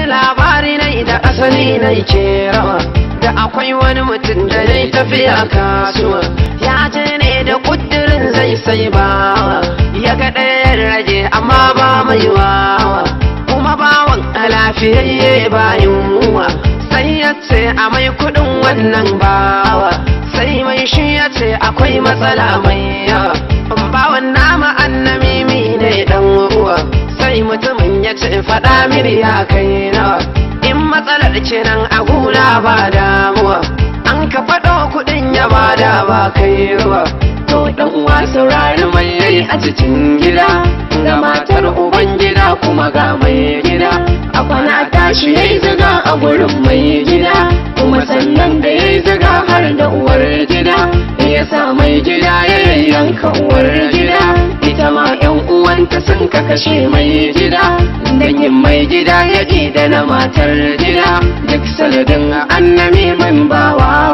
labari na da asali na ke rawa da akwai wani mutum da ya tafiya kasuwa ya je ne da kudirin zai sai bawa ya ga ɗayan rage amma ba mai wawa kuma bawan a lafiyayye ba yunwa sai ya ce a mai kudin wannan bawa sai mai shi ya ce akwai matsala mai yawa bawan nama annamimi ne dan uwa sai mutumin ya ce faɗa mini ya kai nawa in matsalar kenan a gula ba damuwa an ka faɗo kuɗin ya bada ba kai ruwa to dan uwa saurari mai yayi a cikin gida ga matar uban gida kuma ga mai gida a kwana tashi yayi zaga a gurin mai gida kuma sannan da yayi zaga har da uwar gida ya sa mai gida ya yanka uwar gida ita ma yan uwanta sun ka kashe mai gida dangin mai gida ya da na matar gida duk sanadin annami min bawa